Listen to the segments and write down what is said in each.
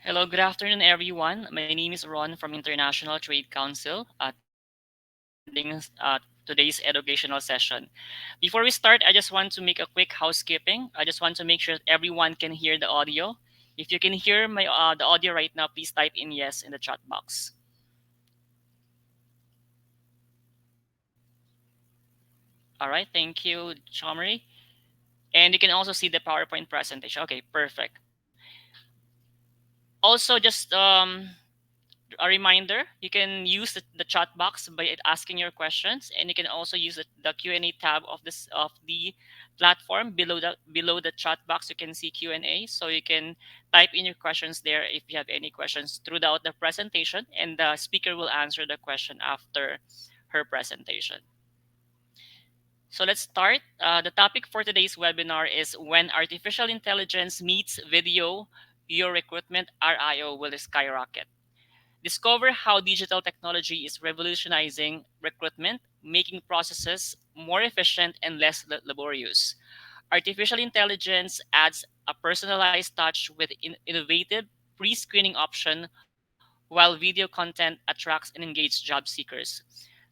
Hello, good afternoon, everyone. My name is Ron from International Trade Council, attending today's educational session. Before we start, I just want to make a quick housekeeping. I just want to make sure that everyone can hear the audio. If you can hear the audio right now, please type in yes in the chat box. All right, thank you, Chomri. And you can also see the PowerPoint presentation. Okay, perfect. Also, just a reminder, you can use the chat box by asking your questions, and you can also use the Q&A tab of the platform. Below the chat box you can see Q&A, so you can type in your questions there if you have any questions throughout the presentation, and the speaker will answer the question after her presentation. So let's start. The topic for today's webinar is when artificial intelligence meets video, your recruitment RIO will skyrocket. Discover how digital technology is revolutionizing recruitment, making processes more efficient and less laborious. Artificial intelligence adds a personalized touch with innovative pre-screening option, while video content attracts and engages job seekers.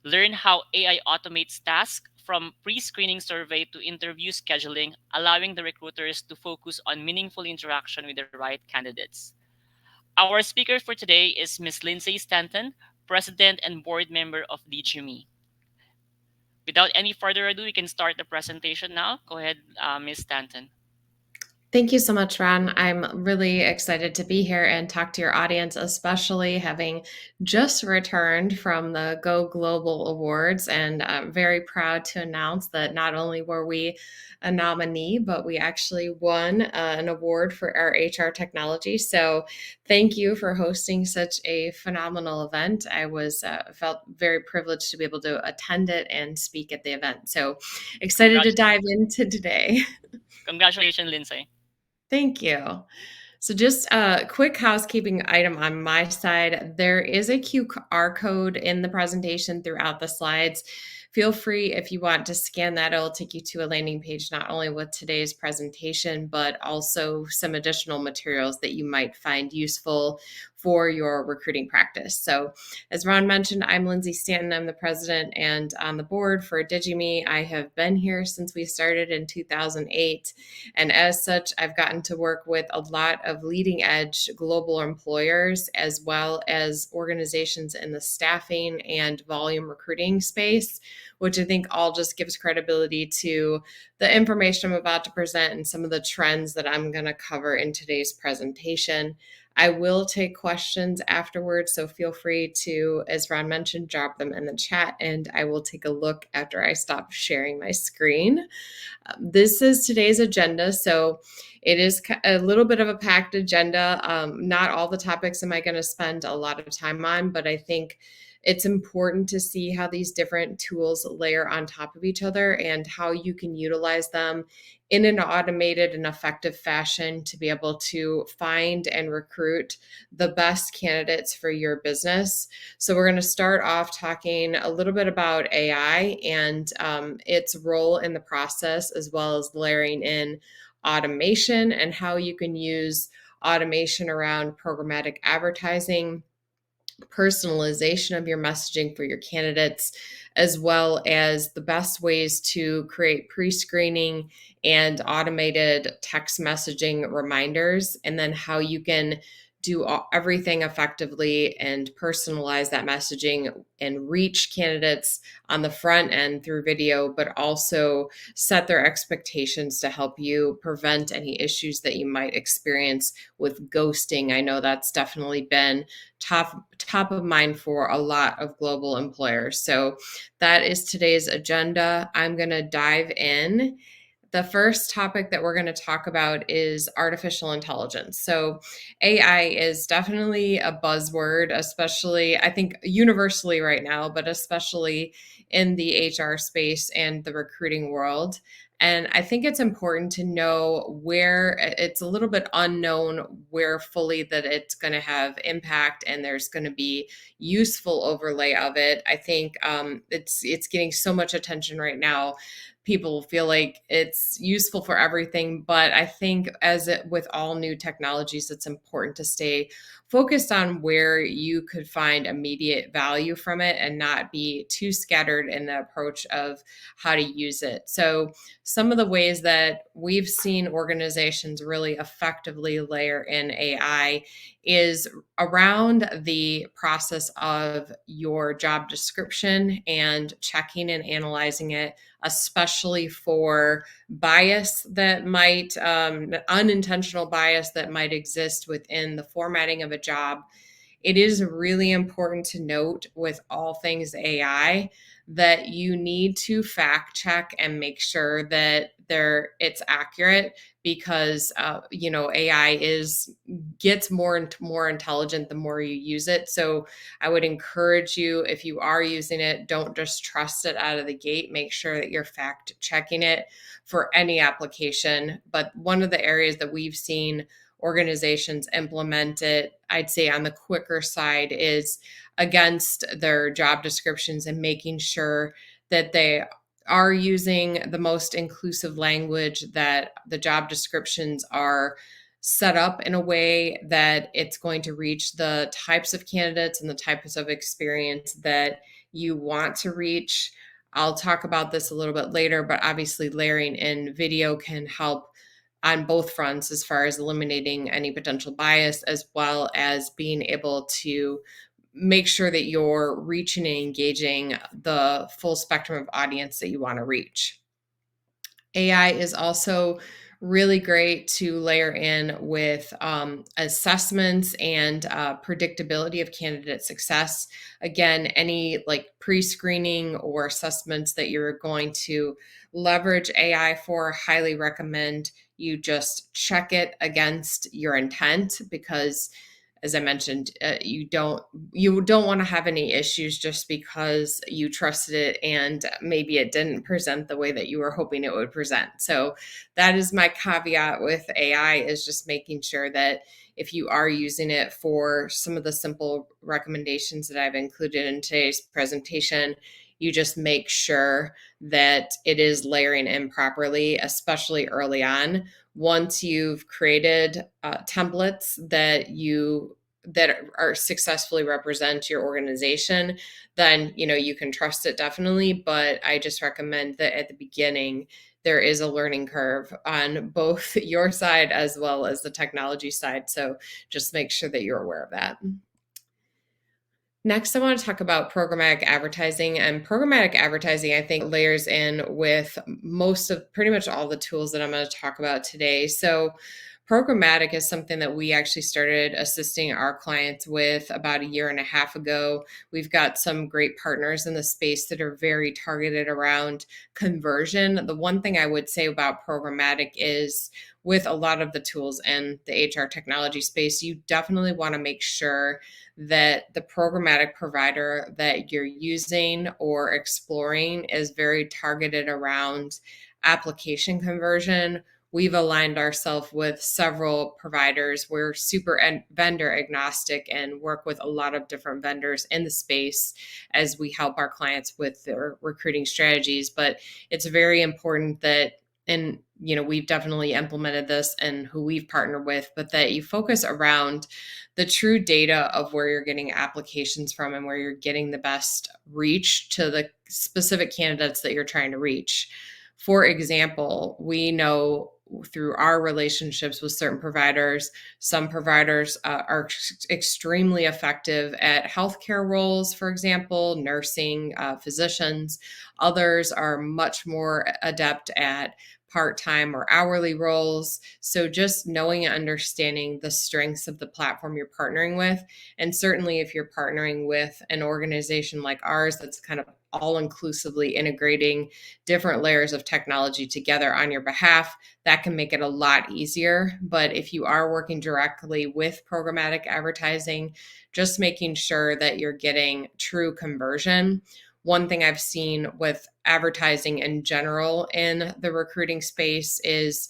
Learn how AI automates tasks from pre-screening survey to interview scheduling, allowing the recruiters to focus on meaningful interaction with the right candidates. Our speaker for today is Ms. Lindsay Stanton, President and Board Member of DGME. Without any further ado, we can start the presentation now. Go ahead, Ms. Stanton. Thank you so much, Ron. I'm really excited to be here and talk to your audience, especially having just returned from the Go Global Awards. And I'm very proud to announce that not only were we a nominee, but we actually won an award for our HR technology. So thank you for hosting such a phenomenal event. I felt very privileged to be able to attend it and speak at the event. So excited to dive into today. Congratulations, Lindsay. Thank you. So just a quick housekeeping item on my side. There is a QR code in the presentation throughout the slides. Feel free, if you want to scan that, it'll take you to a landing page, not only with today's presentation, but also some additional materials that you might find useful for your recruiting practice. So as Ron mentioned, I'm Lindsay Stanton. I'm the president and on the board for DigiMe. I have been here since we started in 2008. And as such, I've gotten to work with a lot of leading edge global employers, as well as organizations in the staffing and volume recruiting space, which I think all just gives credibility to the information I'm about to present and some of the trends that I'm going to cover in today's presentation. I will take questions afterwards, so feel free to, as Ron mentioned, drop them in the chat, and I will take a look after I stop sharing my screen. This is today's agenda, so it is a little bit of a packed agenda. Not all the topics am I going to spend a lot of time on, but I think it's important to see how these different tools layer on top of each other and how you can utilize them in an automated and effective fashion to be able to find and recruit the best candidates for your business. So we're going to start off talking a little bit about AI and its role in the process, as well as layering in automation and how you can use automation around programmatic advertising, personalization of your messaging for your candidates, as well as the best ways to create pre-screening and automated text messaging reminders, and then how you can do everything effectively and personalize that messaging and reach candidates on the front end through video, but also set their expectations to help you prevent any issues that you might experience with ghosting. I know that's definitely been top of mind for a lot of global employers. So that is today's agenda. I'm going to dive in. The first topic that we're going to talk about is artificial intelligence. So AI is definitely a buzzword, especially I think universally right now, but especially in the HR space and the recruiting world. And I think it's important to know where it's a little bit unknown where fully that it's going to have impact and there's going to be useful overlay of it. I think it's getting so much attention right now people feel like it's useful for everything. But I think with all new technologies, it's important to stay focused on where you could find immediate value from it and not be too scattered in the approach of how to use it. So some of the ways that we've seen organizations really effectively layer in AI is around the process of your job description and checking and analyzing it, especially for bias that might, unintentional bias that might exist within the formatting of a job. It is really important to note with all things AI that you need to fact check and make sure that it's accurate, because AI gets more and more intelligent the more you use it. So I would encourage you, if you are using it, don't just trust it out of the gate. Make sure that you're fact checking it for any application. But one of the areas that we've seen organizations implement it, I'd say on the quicker side, is against their job descriptions and making sure that they are using the most inclusive language, that the job descriptions are set up in a way that it's going to reach the types of candidates and the types of experience that you want to reach. I'll talk about this a little bit later, but obviously layering in video can help on both fronts as far as eliminating any potential bias, as well as being able to make sure that you're reaching and engaging the full spectrum of audience that you want to reach. AI is also really great to layer in with assessments and predictability of candidate success. Again, any like pre-screening or assessments that you're going to leverage AI for, highly recommend you just check it against your intent, because as I mentioned, you don't want to have any issues just because you trusted it and maybe it didn't present the way that you were hoping it would present. So that is my caveat with AI, is just making sure that if you are using it for some of the simple recommendations that I've included in today's presentation, you just make sure that it is layering in properly, especially early on. Once you've created templates that are successfully represent your organization, then you can trust it, definitely. But I just recommend that at the beginning there is a learning curve on both your side as well as the technology side. So just make sure that you're aware of that. Next, I want to talk about programmatic advertising. And programmatic advertising, I think, layers in with pretty much all the tools that I'm going to talk about today. So programmatic is something that we actually started assisting our clients with about a year and a half ago. We've got some great partners in the space that are very targeted around conversion. The one thing I would say about programmatic is, with a lot of the tools in the HR technology space, you definitely want to make sure that the programmatic provider that you're using or exploring is very targeted around application conversion. We've aligned ourselves with several providers. We're super vendor agnostic and work with a lot of different vendors in the space as we help our clients with their recruiting strategies. But it's very important that, and we've definitely implemented this and who we've partnered with, but that you focus around the true data of where you're getting applications from and where you're getting the best reach to the specific candidates that you're trying to reach. For example, we know through our relationships with certain providers, some providers are extremely effective at healthcare roles, for example, nursing, physicians. Others are much more adept at part-time or hourly roles. So just knowing and understanding the strengths of the platform you're partnering with. And certainly if you're partnering with an organization like ours that's kind of all inclusively integrating different layers of technology together on your behalf, that can make it a lot easier. But if you are working directly with programmatic advertising, just making sure that you're getting true conversion. One thing I've seen with advertising in general in the recruiting space is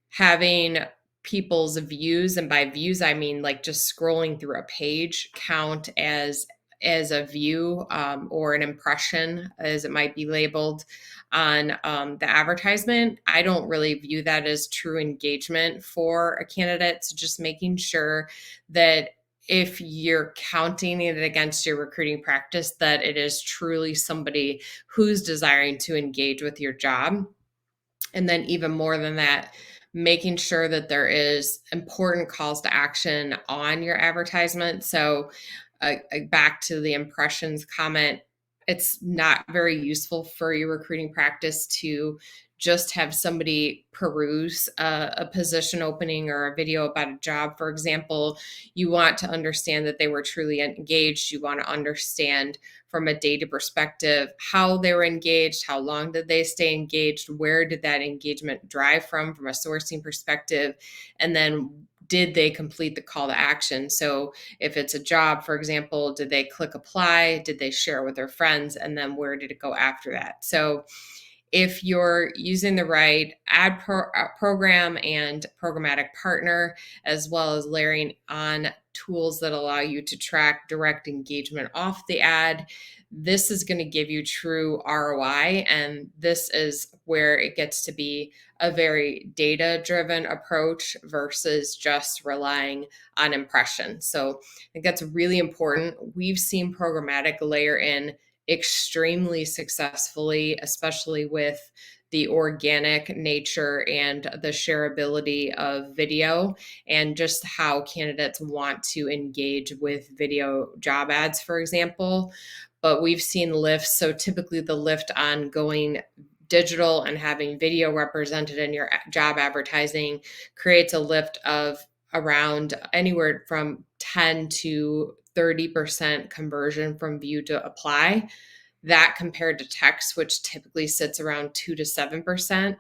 having people's views, and by views I mean like just scrolling through a page, count as as a view or an impression, as it might be labeled on the advertisement. I don't really view that as true engagement for a candidate. So just making sure that if you're counting it against your recruiting practice, that it is truly somebody who's desiring to engage with your job. And then even more than that, making sure that there is important calls to action on your advertisement. So back to the impressions comment, it's not very useful for your recruiting practice to just have somebody peruse a position opening or a video about a job, for example. You want to understand that they were truly engaged. You want to understand from a data perspective how they were engaged, how long did they stay engaged, where did that engagement drive from a sourcing perspective, and then did they complete the call to action? So if it's a job, for example, did they click apply? Did they share it with their friends? And then where did it go after that? So if you're using the right program and programmatic partner, as well as layering on tools that allow you to track direct engagement off the ad, this is going to give you true ROI. And this is where it gets to be a very data driven approach versus just relying on impressions. So I think that's really important. We've seen programmatic layer in extremely successfully, especially with the organic nature and the shareability of video, and just how candidates want to engage with video job ads, for example. But we've seen lifts. So typically the lift on going digital and having video represented in your job advertising creates a lift of around anywhere from 10 to 30% conversion from view to apply. That compared to text, which typically sits around 2 to 7%.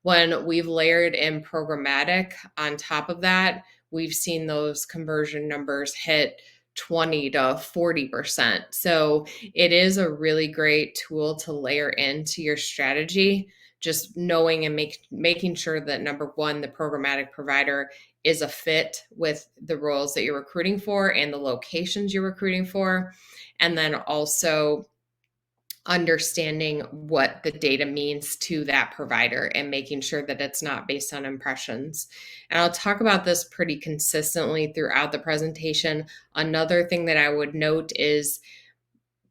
When we've layered in programmatic on top of that, we've seen those conversion numbers hit 20 to 40%. So it is a really great tool to layer into your strategy, just knowing and making sure that number one, the programmatic provider is a fit with the roles that you're recruiting for and the locations you're recruiting for. And then also understanding what the data means to that provider and making sure that it's not based on impressions. And I'll talk about this pretty consistently throughout the presentation. Another thing that I would note is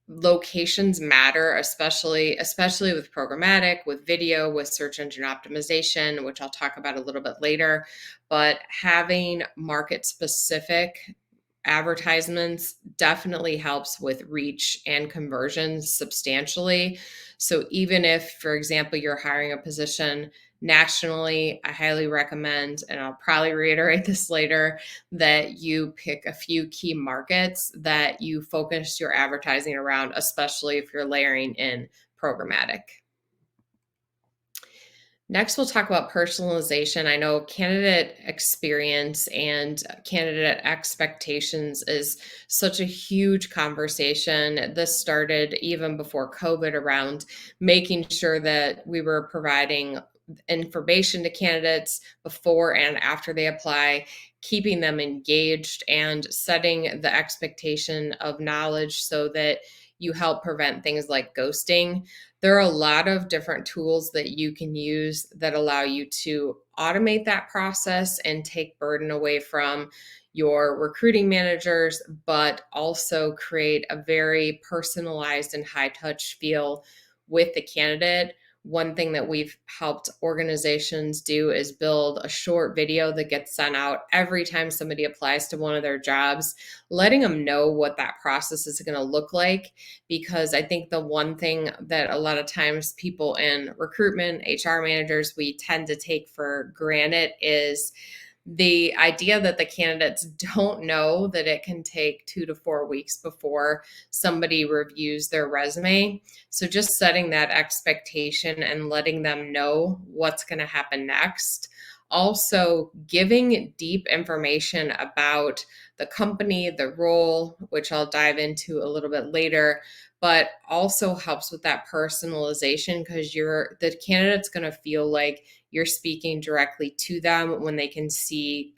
locations matter, especially with programmatic, with video, with search engine optimization, which I'll talk about a little bit later. But having market specific advertisements definitely helps with reach and conversions substantially. So even if, for example, you're hiring a position nationally, I highly recommend, and I'll probably reiterate this later, that you pick a few key markets that you focus your advertising around, especially if you're layering in programmatic. Next, we'll talk about personalization. I know candidate experience and candidate expectations is such a huge conversation. This started even before COVID around making sure that we were providing information to candidates before and after they apply, keeping them engaged and setting the expectation of knowledge so that you help prevent things like ghosting. There are a lot of different tools that you can use that allow you to automate that process and take burden away from your recruiting managers, but also create a very personalized and high touch feel with the candidate. One thing that we've helped organizations do is build a short video that gets sent out every time somebody applies to one of their jobs, letting them know what that process is going to look like. Because I think the one thing that a lot of times people in recruitment, HR managers, we tend to take for granted is the idea that the candidates don't know that it can take 2 to 4 weeks before somebody reviews their resume. So just setting that expectation and letting them know what's going to happen next. Also, giving deep information about the company, the role, which I'll dive into a little bit later, but also helps with that personalization because the candidate's going to feel like you're speaking directly to them when they can see,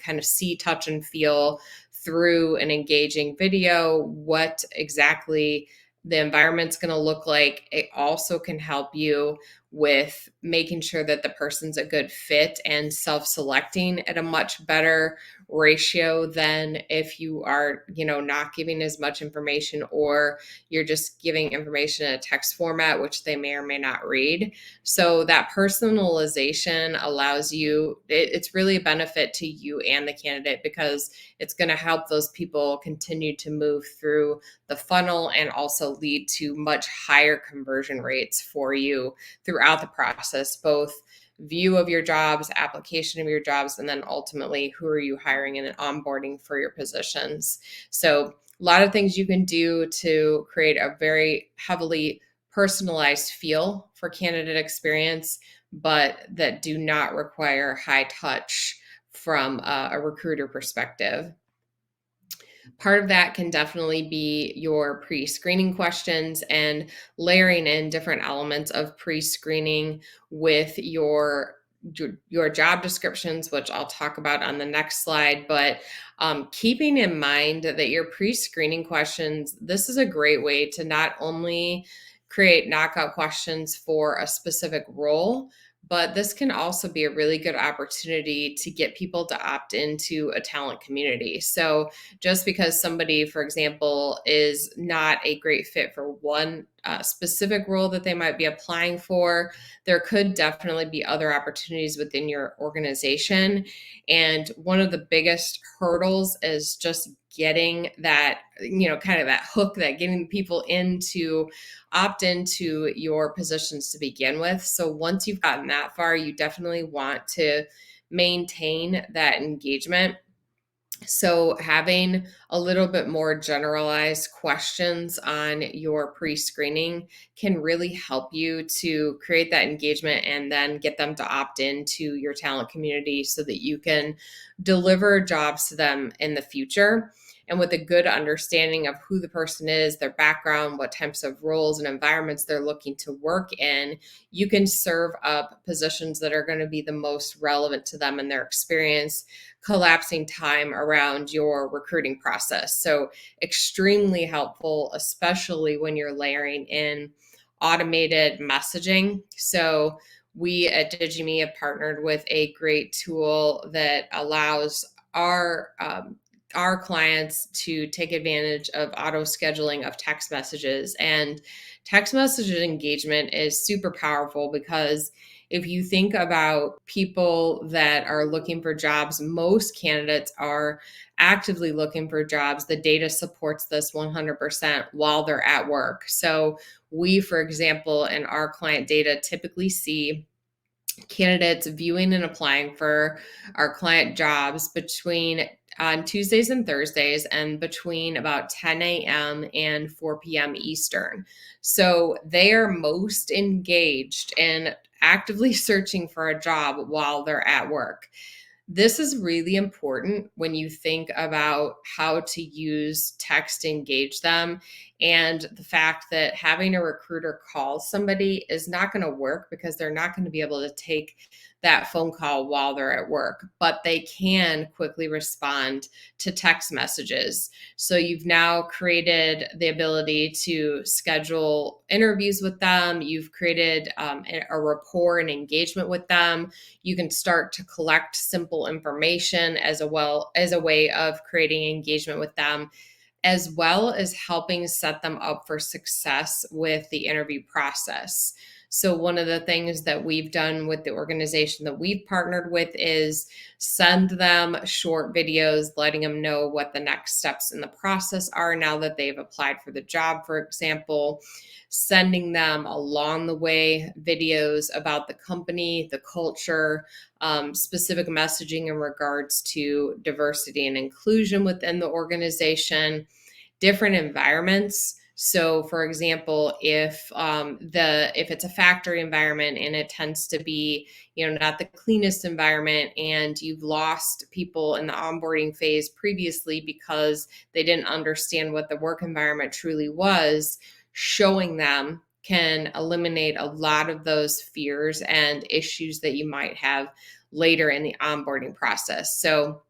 touch, and feel through an engaging video what exactly the environment's going to look like. It also can help you with making sure that the person's a good fit and self-selecting at a much better ratio than if you are, not giving as much information, or you're just giving information in a text format, which they may or may not read. So that personalization allows you, it's really a benefit to you and the candidate, because it's going to help those people continue to move through the funnel and also lead to much higher conversion rates for you throughout the process, both view of your jobs, application of your jobs, and then ultimately who are you hiring and onboarding for your positions. So a lot of things you can do to create a very heavily personalized feel for candidate experience, but that do not require high touch from a recruiter perspective. Part of that can definitely be your pre-screening questions and layering in different elements of pre-screening with your job descriptions, which I'll talk about on the next slide. But keeping in mind that your pre-screening questions, this is a great way to not only create knockout questions for a specific role, but this can also be a really good opportunity to get people to opt into a talent community. So just because somebody, for example, is not a great fit for one specific role that they might be applying for, there could definitely be other opportunities within your organization. And one of the biggest hurdles is just getting that, kind of that hook, that getting people into opt into your positions to begin with. So once you've gotten that far, you definitely want to maintain that engagement. So having a little bit more generalized questions on your pre-screening can really help you to create that engagement and then get them to opt into your talent community so that you can deliver jobs to them in the future. And with a good understanding of who the person is, their background, what types of roles and environments they're looking to work in, you can serve up positions that are going to be the most relevant to them and their experience, collapsing time around your recruiting process. So extremely helpful, especially when you're layering in automated messaging. So we at DigiMe have partnered with a great tool that allows our clients to take advantage of auto scheduling of text messages. And text message engagement is super powerful because if you think about people that are looking for jobs, most candidates are actively looking for jobs. The data supports this 100% while they're at work. So we, for example, in our client data typically see candidates viewing and applying for our client jobs between on Tuesdays and Thursdays and between about 10 a.m. and 4 p.m. Eastern. So they are most engaged in actively searching for a job while they're at work. This is really important when you think about how to use text to engage them, and the fact that having a recruiter call somebody is not going to work because they're not going to be able to take that phone call while they're at work, but they can quickly respond to text messages. So you've now created the ability to schedule interviews with them. You've created a rapport and engagement with them. You can start to collect simple information as a way of creating engagement with them, as well as helping set them up for success with the interview process. So one of the things that we've done with the organization that we've partnered with is send them short videos, letting them know what the next steps in the process are now that they've applied for the job, for example, sending them along the way videos about the company, the culture, specific messaging in regards to diversity and inclusion within the organization, different environments. So, for example, if it's a factory environment and it tends to be, not the cleanest environment, and you've lost people in the onboarding phase previously because they didn't understand what the work environment truly was, showing them can eliminate a lot of those fears and issues that you might have later in the onboarding process. So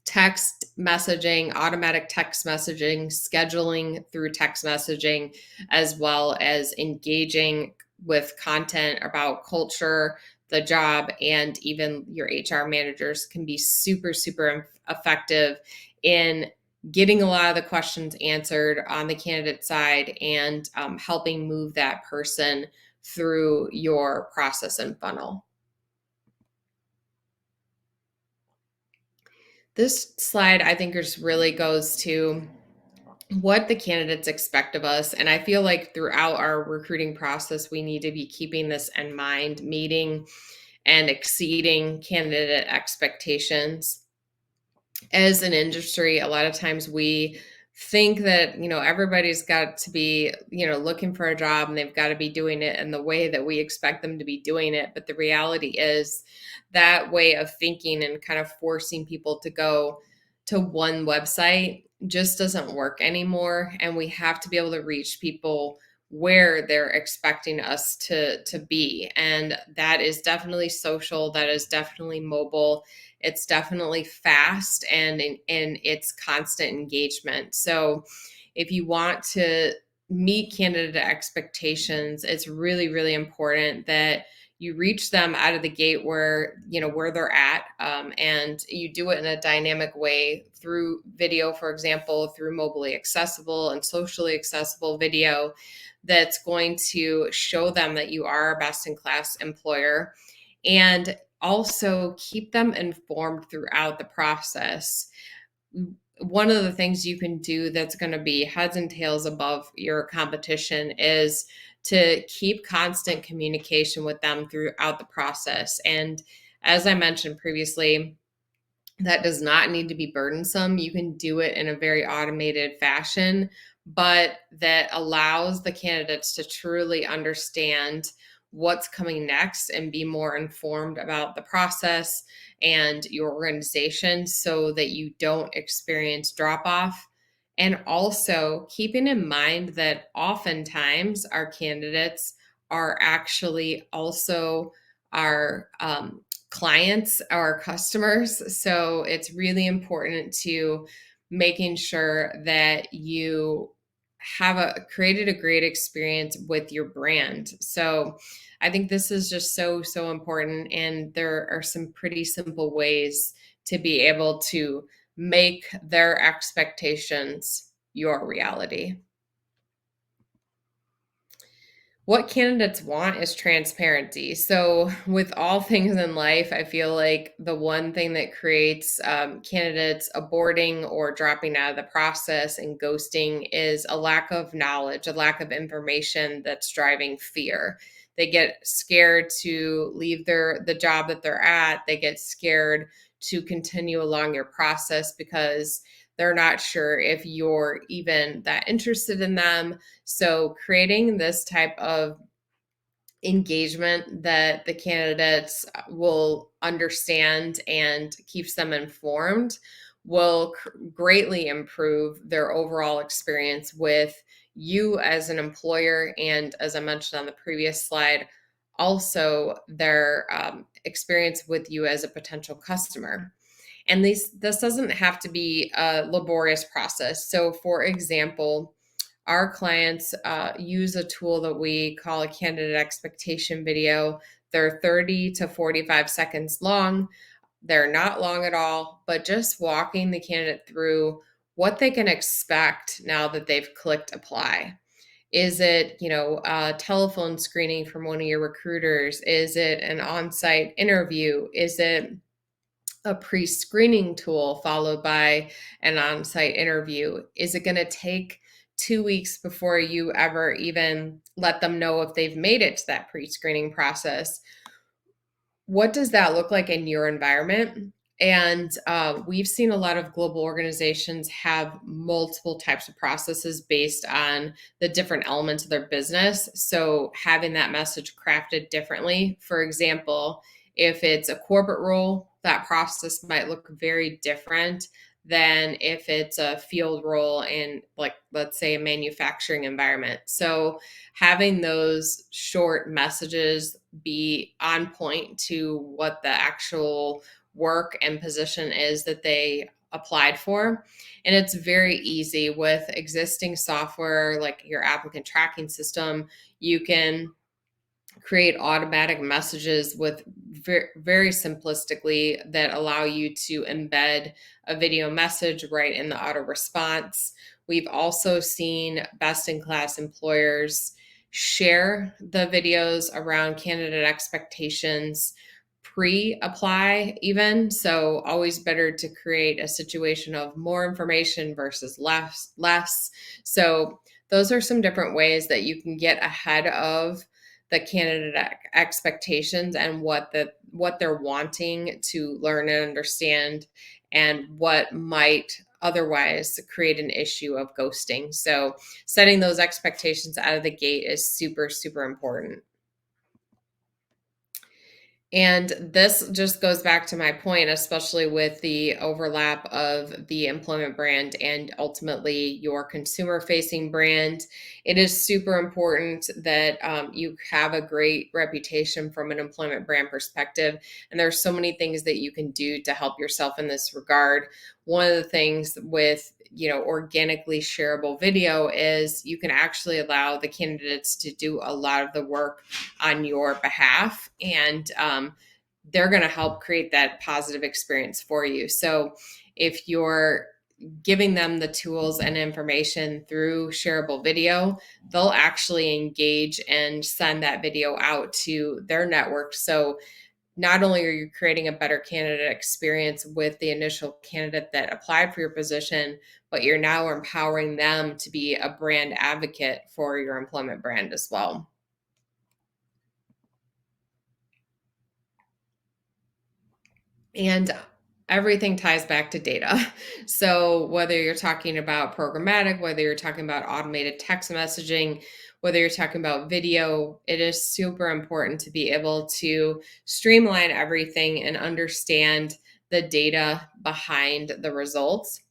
text messaging, automatic text messaging, scheduling through text messaging, as well as engaging with content about culture, the job, and even your HR managers can be super, super effective in getting a lot of the questions answered on the candidate side and helping move that person through your process and funnel. This slide, I think, just really goes to what the candidates expect of us. And I feel like throughout our recruiting process, we need to be keeping this in mind, meeting and exceeding candidate expectations. As an industry, a lot of times we think that, everybody's got to be, looking for a job and they've got to be doing it in the way that we expect them to be doing it. But the reality is that way of thinking and kind of forcing people to go to one website just doesn't work anymore. And we have to be able to reach people where they're expecting us to be. And that is definitely social, that is definitely mobile, it's definitely fast, and it's constant engagement. So if you want to meet candidate expectations, it's really, really important that you reach them out of the gate where they're at, and you do it in a dynamic way through video, for example, through mobily accessible and socially accessible video that's going to show them that you are a best in class employer, and also keep them informed throughout the process. One of the things you can do that's going to be heads and tails above your competition is to keep constant communication with them throughout the process. And as I mentioned previously, that does not need to be burdensome. You can do it in a very automated fashion, but that allows the candidates to truly understand what's coming next and be more informed about the process and your organization so that you don't experience drop off. And also keeping in mind that oftentimes our candidates are actually also our clients, our customers. So it's really important to making sure that you have created a great experience with your brand. So I think this is just so, so important. And there are some pretty simple ways to be able to make their expectations your reality. What candidates want is transparency. So, with all things in life, I feel like the one thing that creates candidates aborting or dropping out of the process and ghosting is a lack of knowledge, a lack of information that's driving fear. They get scared to leave the job that they're at. They get scared to continue along your process because they're not sure if you're even that interested in them. So creating this type of engagement that the candidates will understand and keeps them informed will greatly improve their overall experience with you as an employer, and as I mentioned on the previous slide, also their experience with you as a potential customer. And this doesn't have to be a laborious process. So for example, our clients use a tool that we call a candidate expectation video. They're 30 to 45 seconds long. They're not long at all, but just walking the candidate through what they can expect now that they've clicked apply. Is it, a telephone screening from one of your recruiters? Is it an on-site interview? Is it a pre-screening tool followed by an on-site interview? Is it going to take 2 weeks before you ever even let them know if they've made it to that pre-screening process? What does that look like in your environment? And we've seen a lot of global organizations have multiple types of processes based on the different elements of their business. So having that message crafted differently, for example, if it's a corporate role, that process might look very different than if it's a field role in, like, let's say, a manufacturing environment. So having those short messages be on point to what the actual work and position is that they applied for. And it's very easy with existing software like your applicant tracking system. You can create automatic messages with very simplistically that allow you to embed a video message right in the auto response. We've also seen best in class employers share the videos around candidate expectations pre-apply even. So always better to create a situation of more information versus less. So those are some different ways that you can get ahead of the candidate expectations and what they're wanting to learn and understand, and what might otherwise create an issue of ghosting. So setting those expectations out of the gate is super important. And this just goes back to my point, especially with the overlap of the employment brand and ultimately your consumer facing brand. It is super important that you have a great reputation from an employment brand perspective. And there's so many things that you can do to help yourself in this regard. One of the things with organically shareable video is you can actually allow the candidates to do a lot of the work on your behalf, and they're going to help create that positive experience for you. So if you're giving them the tools and information through shareable video, they'll actually engage and send that video out to their network. So not only are you creating a better candidate experience with the initial candidate that applied for your position, but you're now empowering them to be a brand advocate for your employment brand as well. And everything ties back to data. So whether you're talking about programmatic, whether you're talking about automated text messaging, whether you're talking about video, it is super important to be able to streamline everything and understand the data behind the results.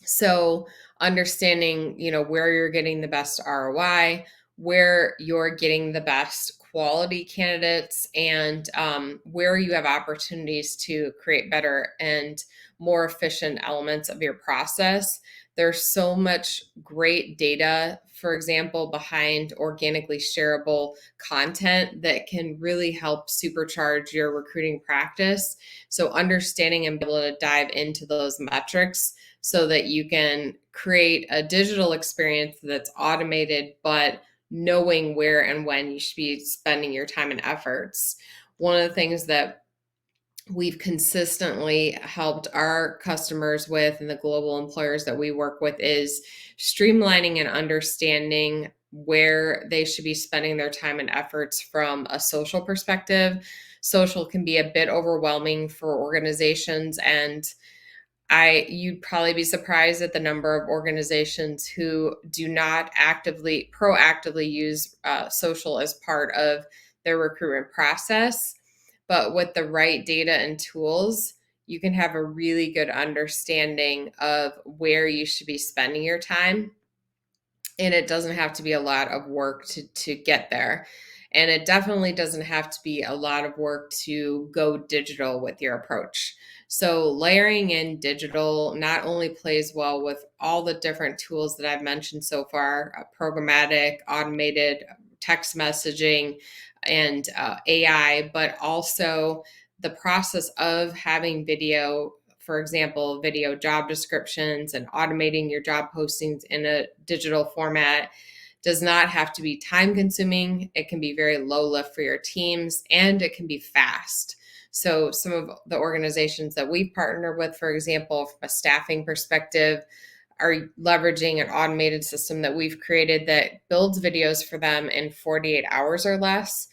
So understanding, where you're getting the best ROI, where you're getting the best quality candidates, and where you have opportunities to create better and more efficient elements of your process. There's so much great data, for example, behind organically shareable content that can really help supercharge your recruiting practice. So understanding and be able to dive into those metrics so that you can create a digital experience that's automated, but knowing where and when you should be spending your time and efforts. One of the things that we've consistently helped our customers with and the global employers that we work with is streamlining and understanding where they should be spending their time and efforts from a social perspective. Social can be a bit overwhelming for organizations, and you'd probably be surprised at the number of organizations who do not proactively use social as part of their recruitment process. But with the right data and tools, you can have a really good understanding of where you should be spending your time. And it doesn't have to be a lot of work to get there. And it definitely doesn't have to be a lot of work to go digital with your approach. So layering in digital not only plays well with all the different tools that I've mentioned so far, programmatic, automated text messaging, and AI, but also the process of having video, for example, video job descriptions and automating your job postings in a digital format does not have to be time consuming. It can be very low lift for your teams, and it can be fast. So some of the organizations that we've partnered with, for example, from a staffing perspective, are leveraging an automated system that we've created that builds videos for them in 48 hours or less.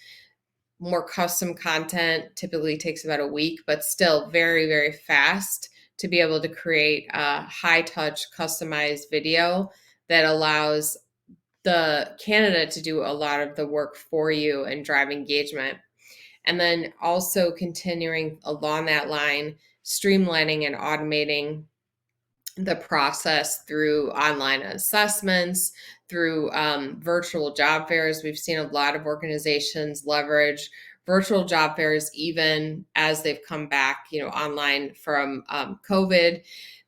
More custom content typically takes about a week, but still very fast to be able to create a high touch customized video that allows the candidate to do a lot of the work for you and drive engagement. And then also continuing along that line, streamlining and automating the process through online assessments, through virtual job fairs. We've seen a lot of organizations leverage virtual job fairs, even as they've come back, online from COVID,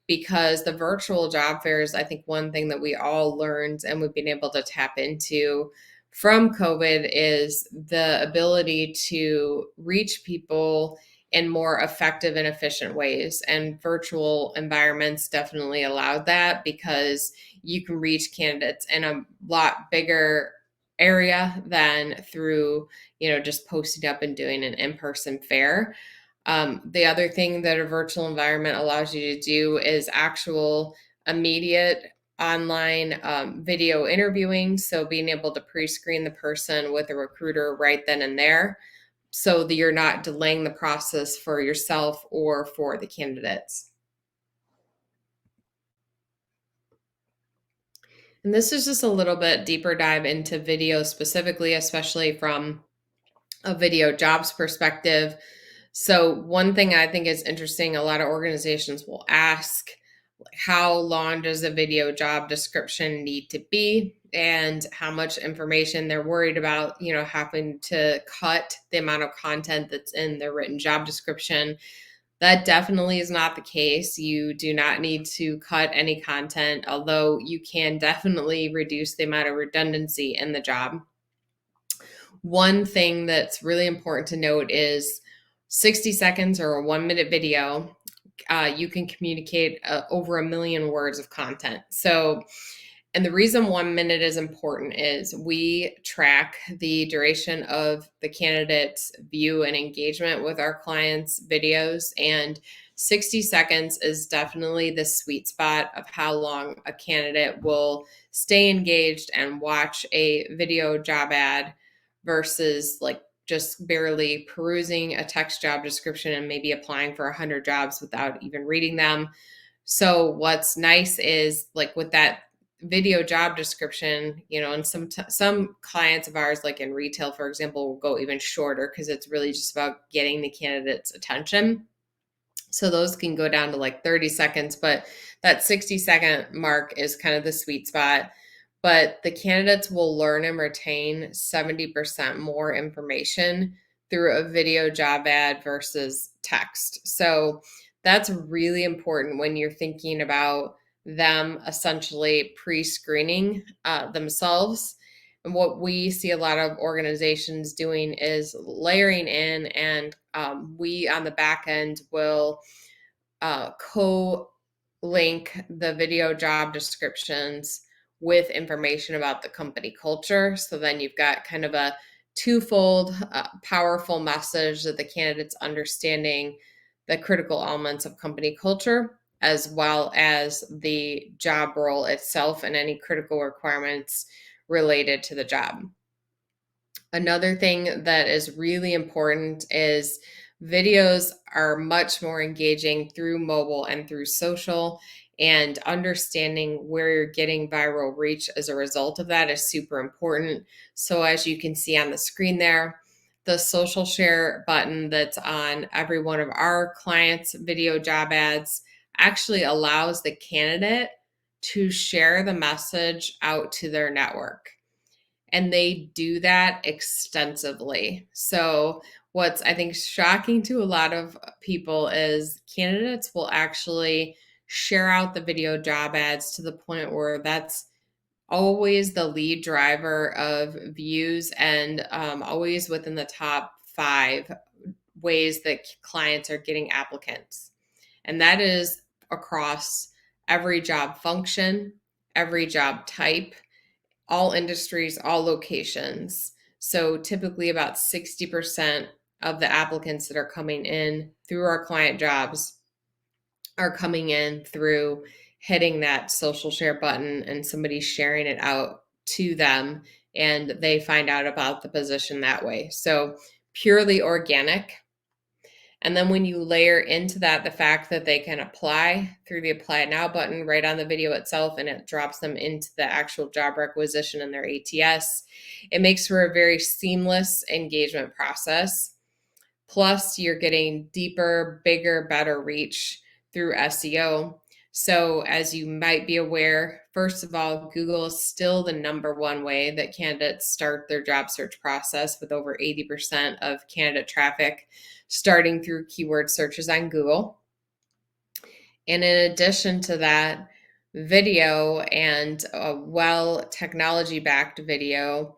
because the virtual job fairs, I think one thing that we all learned and we've been able to tap into from COVID is the ability to reach people in more effective and efficient ways. And virtual environments definitely allowed that, because you can reach candidates in a lot bigger area than through, just posting up and doing an in-person fair. The other thing that a virtual environment allows you to do is actual immediate online video interviewing. So being able to pre-screen the person with a recruiter right then and there, so that you're not delaying the process for yourself or for the candidates. And this is just a little bit deeper dive into video specifically, especially from a video jobs perspective. So one thing I think is interesting, a lot of organizations will ask, how long does a video job description need to be, and how much information they're worried about, having to cut the amount of content that's in their written job description. That definitely is not the case. You do not need to cut any content, although you can definitely reduce the amount of redundancy in the job. One thing that's really important to note is 60 seconds or a 1-minute video, you can communicate over 1 million words of content. So, and the reason 1 minute is important is we track the duration of the candidate's view and engagement with our clients' videos, and 60 seconds is definitely the sweet spot of how long a candidate will stay engaged and watch a video job ad versus like just barely perusing a text job description and maybe applying for 100 jobs without even reading them. So what's nice is, like, with that video job description, and some clients of ours, like in retail, for example, will go even shorter because it's really just about getting the candidate's attention. So those can go down to like 30 seconds, but that 60-second mark is kind of the sweet spot. But the candidates will learn and retain 70% more information through a video job ad versus text. So that's really important when you're thinking about them essentially pre-screening themselves. And what we see a lot of organizations doing is layering in, and we on the back end will co-link the video job descriptions with information about the company culture. So then you've got kind of a twofold powerful message that the candidate's understanding the critical elements of company culture, as well as the job role itself and any critical requirements related to the job. Another thing that is really important is videos are much more engaging through mobile and through social, and understanding where you're getting viral reach as a result of that is super important. So as you can see on the screen there, the social share button that's on every one of our clients' video job ads actually allows the candidate to share the message out to their network. And they do that extensively. So what's, I think, shocking to a lot of people is candidates will actually share out the video job ads to the point where that's always the lead driver of views, and always within the top 5 ways that clients are getting applicants. And that is across every job function, every job type, all industries, all locations. So typically about 60% of the applicants that are coming in through our client jobs are coming in through hitting that social share button and somebody sharing it out to them, and they find out about the position that way. So purely organic. And then when you layer into that the fact that they can apply through the Apply Now button right on the video itself, and it drops them into the actual job requisition in their ATS, it makes for a very seamless engagement process. Plus, you're getting deeper, bigger, better reach through SEO. So, as you might be aware, first of all, Google is still the #1 way that candidates start their job search process, with over 80% of candidate traffic starting through keyword searches on Google. And in addition to that, video and a technology backed video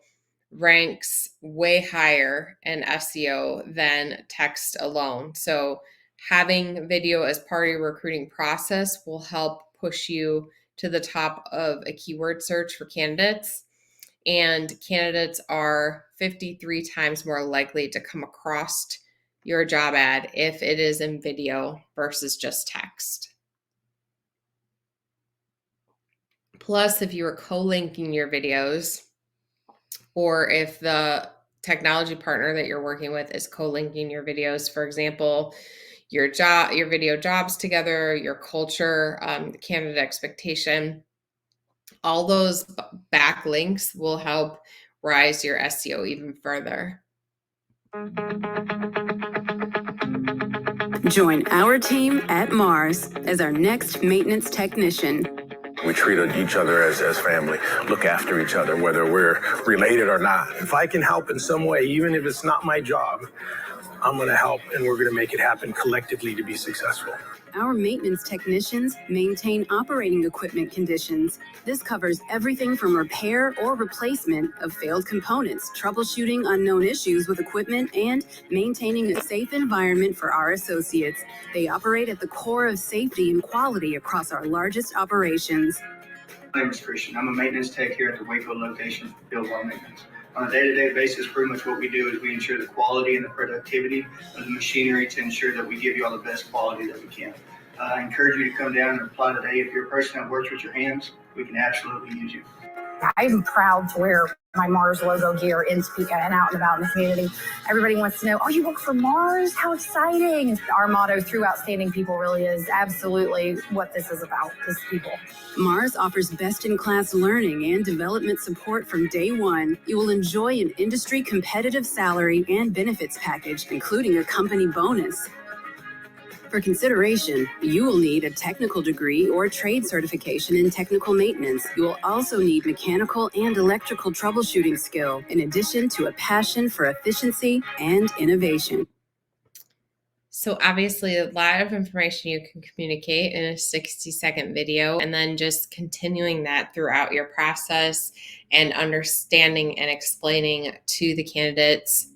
ranks way higher in SEO than text alone. So, having video as part of your recruiting process will help push you to the top of a keyword search for candidates. And candidates are 53 times more likely to come across your job ad if it is in video versus just text. Plus, if you are co-linking your videos, or if the technology partner that you're working with is co-linking your videos, for example, your video jobs together, your culture, the candidate expectation, all those backlinks will help rise your SEO even further. Join our team at Mars as our next maintenance technician. We treat each other as family, look after each other, whether we're related or not. If I can help in some way, even if it's not my job, I'm going to help, and we're going to make it happen collectively to be successful. Our maintenance technicians maintain operating equipment conditions. This covers everything from repair or replacement of failed components, troubleshooting unknown issues with equipment, and maintaining a safe environment for our associates. They operate at the core of safety and quality across our largest operations. My name is Christian. I'm a maintenance tech here at the Waco location for field wall maintenance. On a day-to-day basis, pretty much what we do is we ensure the quality and the productivity of the machinery to ensure that we give you all the best quality that we can. I encourage you to come down and apply today. If you're a person that works with your hands, we can absolutely use you. I'm proud to wear my Mars logo gear and out and about in the community. Everybody wants to know, oh, you work for Mars? How exciting. Our motto through Outstanding People really is absolutely what this is about, is people. Mars offers best-in-class learning and development support from day one. You will enjoy an industry-competitive salary and benefits package, including a company bonus. For consideration, you will need a technical degree or trade certification in technical maintenance. You will also need mechanical and electrical troubleshooting skill, in addition to a passion for efficiency and innovation. So obviously, a lot of information you can communicate in a 60-second video, and then just continuing that throughout your process and understanding and explaining to the candidates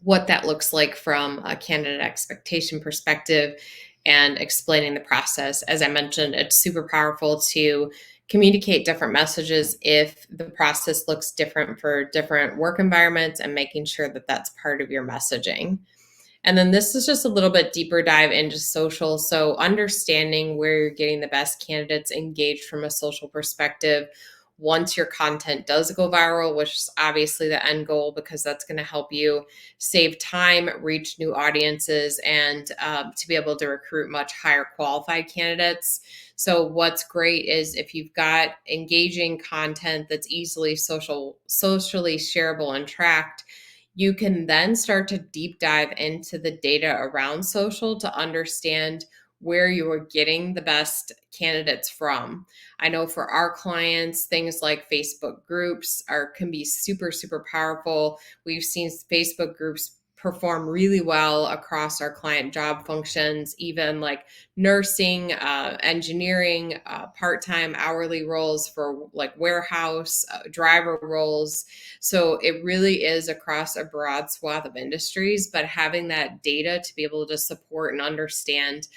what that looks like from a candidate expectation perspective and explaining the process. As I mentioned, it's super powerful to communicate different messages if the process looks different for different work environments, and making sure that that's part of your messaging. And then this is just a little bit deeper dive into social. So understanding where you're getting the best candidates engaged from a social perspective once your content does go viral, which is obviously the end goal, because that's going to help you save time, reach new audiences, and to be able to recruit much higher qualified candidates. So what's great is if you've got engaging content that's easily socially shareable and tracked, you can then start to deep dive into the data around social to understand where you are getting the best candidates from. I know for our clients, things like Facebook groups can be super, super powerful. We've seen Facebook groups perform really well across our client job functions, even like nursing, engineering, part-time hourly roles for like warehouse, driver roles. So it really is across a broad swath of industries, but having that data to be able to support and understand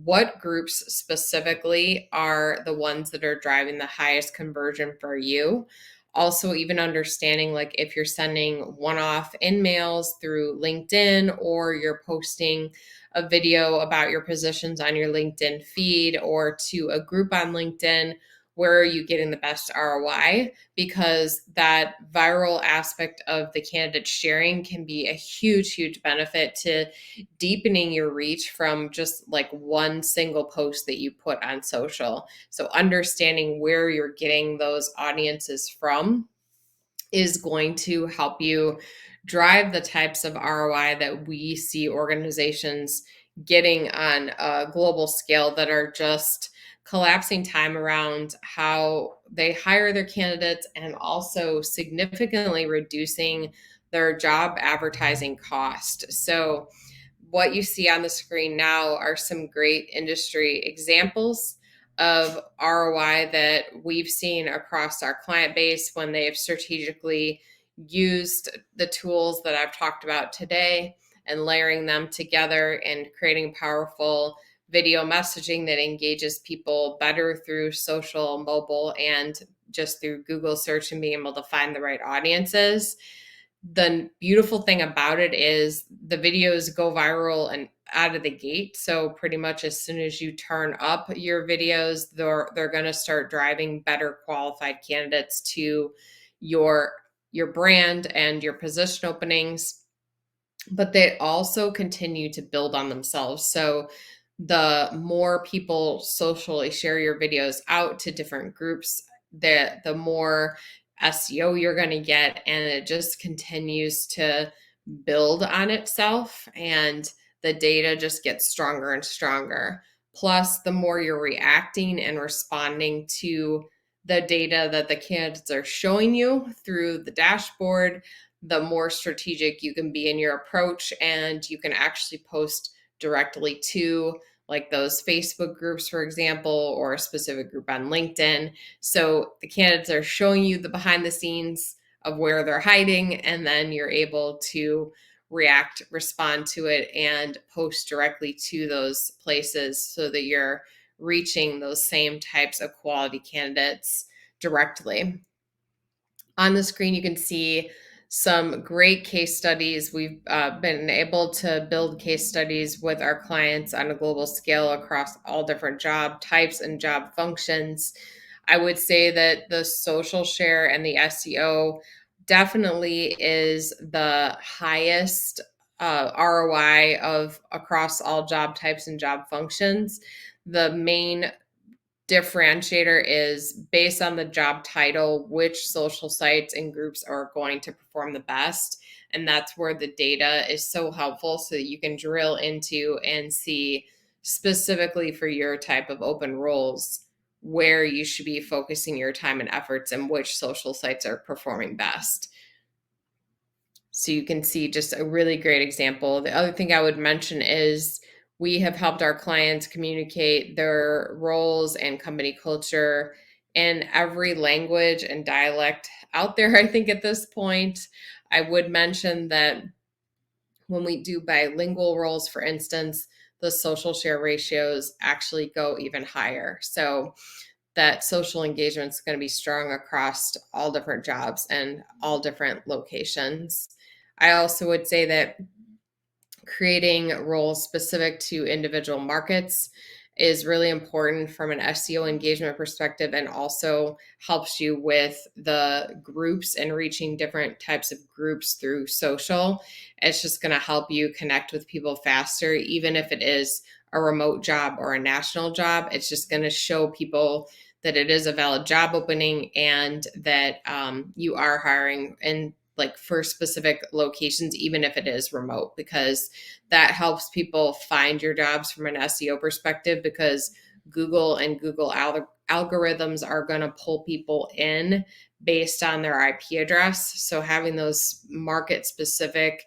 what groups specifically are the ones that are driving the highest conversion for you. Also, even understanding like if you're sending one-off in-mails through LinkedIn, or you're posting a video about your positions on your LinkedIn feed or to a group on LinkedIn, where are you getting the best ROI? Because that viral aspect of the candidate sharing can be a huge, huge benefit to deepening your reach from just like one single post that you put on social. So understanding where you're getting those audiences from is going to help you drive the types of ROI that we see organizations getting on a global scale that are just collapsing time around how they hire their candidates and also significantly reducing their job advertising cost. So what you see on the screen now are some great industry examples of ROI that we've seen across our client base when they've strategically used the tools that I've talked about today and layering them together and creating powerful video messaging that engages people better through social, mobile, and just through Google search and being able to find the right audiences. The beautiful thing about it is the videos go viral and out of the gate. So pretty much as soon as you turn up your videos, they're going to start driving better qualified candidates to your brand and your position openings. But they also continue to build on themselves. So the more people socially share your videos out to different groups, the more SEO you're going to get, and it just continues to build on itself, and the data just gets stronger and stronger. Plus, the more you're reacting and responding to the data that the candidates are showing you through the dashboard, the more strategic you can be in your approach, and you can actually post directly to like those Facebook groups, for example, or a specific group on LinkedIn. So the candidates are showing you the behind the scenes of where they're hiding, and then you're able to react, respond to it, and post directly to those places so that you're reaching those same types of quality candidates directly. On the screen, you can see some great case studies. We've been able to build case studies with our clients on a global scale across all different job types and job functions. I would say that the social share and the SEO definitely is the highest ROI of across all job types and job functions. The main differentiator is based on the job title, which social sites and groups are going to perform the best. And that's where the data is so helpful so that you can drill into and see specifically for your type of open roles where you should be focusing your time and efforts and which social sites are performing best. So you can see just a really great example. The other thing I would mention is we have helped our clients communicate their roles and company culture in every language and dialect out there, I think, at this point. I would mention that when we do bilingual roles, for instance, the social share ratios actually go even higher. So that social engagement is going to be strong across all different jobs and all different locations. I also would say that creating roles specific to individual markets is really important from an SEO engagement perspective, and also helps you with the groups and reaching different types of groups through social. It's just going to help you connect with people faster, even if it is a remote job or a national job. It's just going to show people that it is a valid job opening and that you are hiring in like for specific locations, even if it is remote, because that helps people find your jobs from an SEO perspective, because Google and Google algorithms are going to pull people in based on their IP address. So having those market specific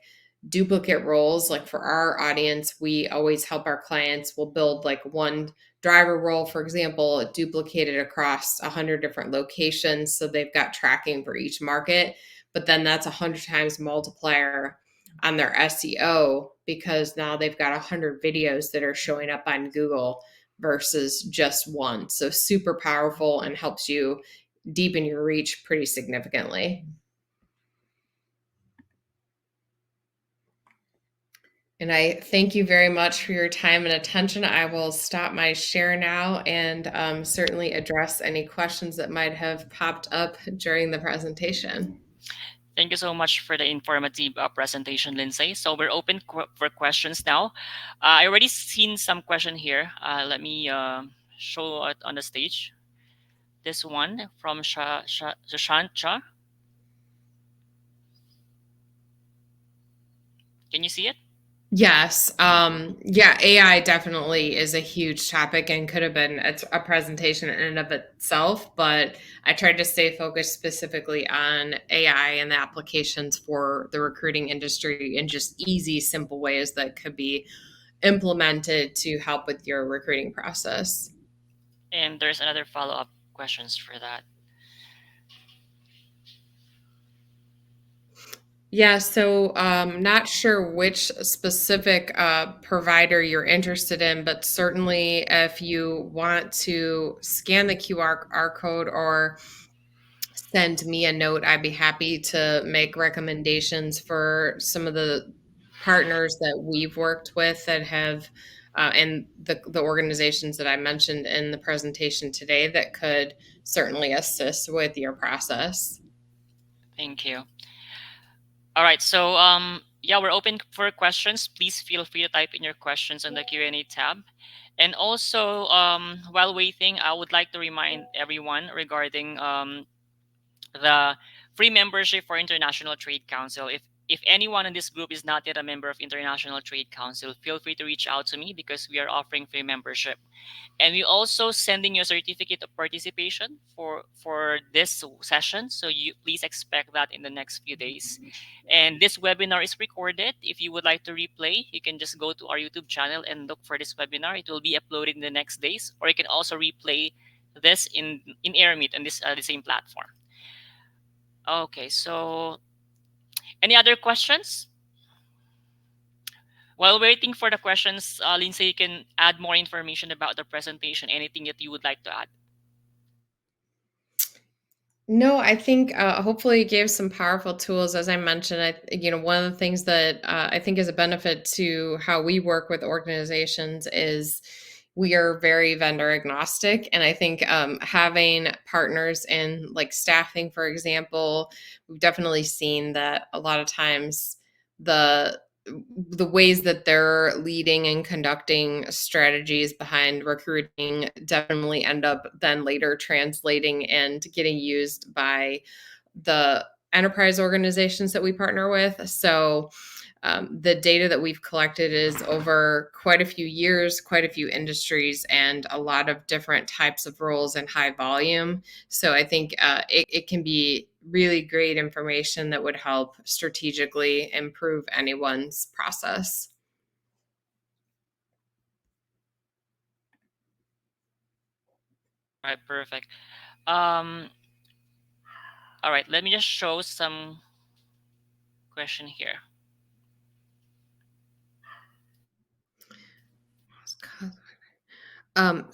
duplicate roles, like for our audience, we always help our clients. We'll build like one driver role, for example, duplicated across 100 different locations. So they've got tracking for each market, but then that's 100 times multiplier on their SEO, because now they've got 100 videos that are showing up on Google versus just one. So super powerful and helps you deepen your reach pretty significantly. And I thank you very much for your time and attention. I will stop my share now and certainly address any questions that might have popped up during the presentation. Thank you so much for the informative presentation, Lindsay. So we're open for questions now. I already seen some question here. Let me show it on the stage. This one from Shashancha. Can you see it? Yes. Yeah, AI definitely is a huge topic and could have been a presentation in and of itself, but I tried to stay focused specifically on AI and the applications for the recruiting industry in just easy, simple ways that could be implemented to help with your recruiting process. And there's another follow-up questions for that. Yeah, so not sure which specific provider you're interested in, but certainly if you want to scan the QR code or send me a note, I'd be happy to make recommendations for some of the partners that we've worked with that have, and the organizations that I mentioned in the presentation today that could certainly assist with your process. Thank you. All right, so yeah, we're open for questions. Please feel free to type in your questions on the Q&A tab. And also, while waiting, I would like to remind everyone regarding the free membership for International Trade Council. If anyone in this group is not yet a member of International Trade Council, feel free to reach out to me because we are offering free membership. And we also sending you a certificate of participation for this session. So you please expect that in the next few days. And this webinar is recorded. If you would like to replay, you can just go to our YouTube channel and look for this webinar. It will be uploaded in the next days, or you can also replay this in AirMeet on this the same platform. Okay, so any other questions? While waiting for the questions, Lindsay, you can add more information about the presentation. Anything that you would like to add? No, I think hopefully it gave some powerful tools. As I mentioned, one of the things that I think is a benefit to how we work with organizations is we are very vendor agnostic, and I think having partners in like staffing, for example, we've definitely seen that a lot of times the the ways that they're leading and conducting strategies behind recruiting definitely end up then later translating and getting used by the enterprise organizations that we partner with. So the data that we've collected is over quite a few years, quite a few industries, and a lot of different types of roles and high volume. So I think it can be really great information that would help strategically improve anyone's process. All right, perfect. Um, all right, let me just show some question here.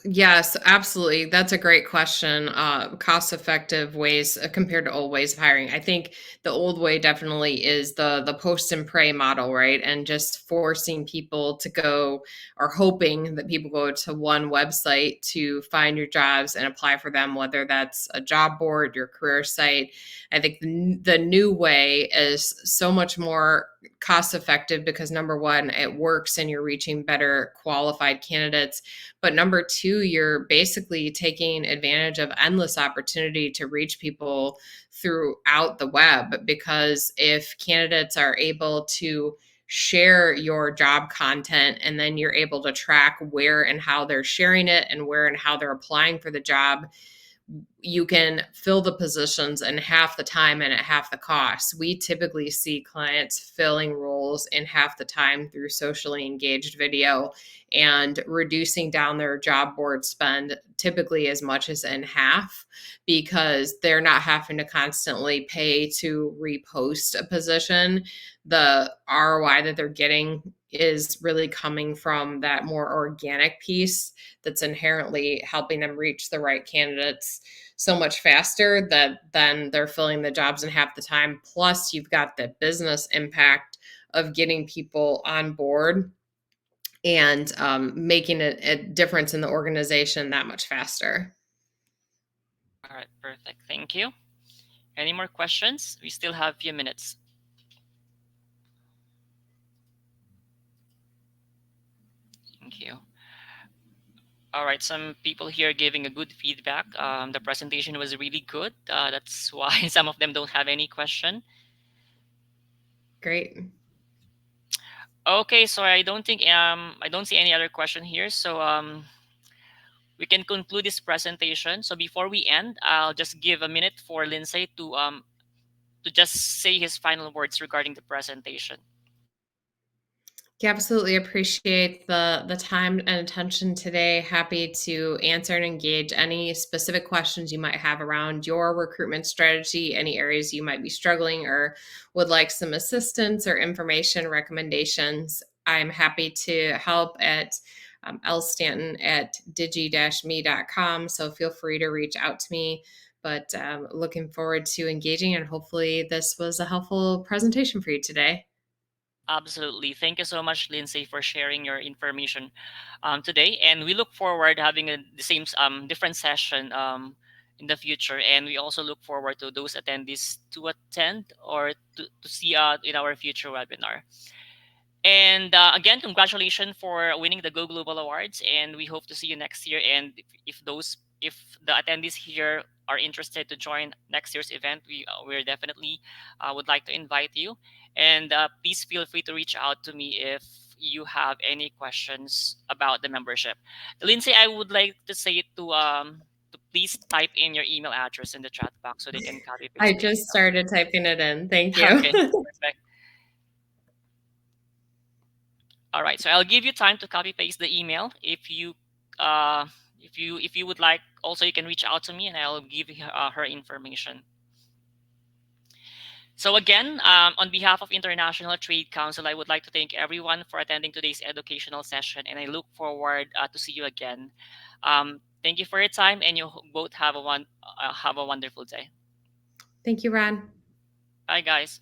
Yes, absolutely. That's a great question. Cost-effective ways compared to old ways of hiring. I think the old way definitely is the post and pray model, right? And just forcing people to go, or hoping that people go to one website to find your jobs and apply for them, whether that's a job board, your career site. I think the new way is so much more cost effective because number one, it works and you're reaching better qualified candidates. But number two, you're basically taking advantage of endless opportunity to reach people throughout the web, because if candidates are able to share your job content and then you're able to track where and how they're sharing it and where and how they're applying for the job, you can fill the positions in half the time and at half the cost. We typically see clients filling roles in half the time through socially engaged video and reducing down their job board spend typically as much as in half, because they're not having to constantly pay to repost a position. The ROI that they're getting is really coming from that more organic piece that's inherently helping them reach the right candidates so much faster that then they're filling the jobs in half the time. Plus, you've got the business impact of getting people on board and making a difference in the organization that much faster. All right, perfect. Thank you. Any more questions? We still have a few minutes. Thank you. All right, some people here giving a good feedback. The presentation was really good. That's why some of them don't have any question. Great. Okay, so I don't see any other question here. So we can conclude this presentation. So before we end, I'll just give a minute for Lindsay to just say his final words regarding the presentation. Yeah, absolutely appreciate the time and attention today. Happy to answer and engage any specific questions you might have around your recruitment strategy, any areas you might be struggling or would like some assistance or information recommendations. I'm happy to help at lstanton@digi-me.com. So feel free to reach out to me. But looking forward to engaging, and hopefully this was a helpful presentation for you today. Absolutely. Thank you so much, Lindsay, for sharing your information today. And we look forward having the same different session in the future. And we also look forward to those attendees to attend or to see in our future webinar. And again, congratulations for winning the Go Global Awards, and we hope to see you next year. And if the attendees here are interested to join next year's event, we're definitely would like to invite you. And please feel free to reach out to me if you have any questions about the membership. Lindsay, I would like to say to please type in your email address in the chat box so they can copy I paste the just started typing it in. Thank email. you. Okay, perfect. All right, so I'll give you time to copy paste the email. Uh, if you would like, also you can reach out to me and I'll give her information. So again, on behalf of International Trade Council, I would like to thank everyone for attending today's educational session, and I look forward to see you again. Thank you for your time, and you both have a wonderful day. Thank you, Ron. Bye, guys.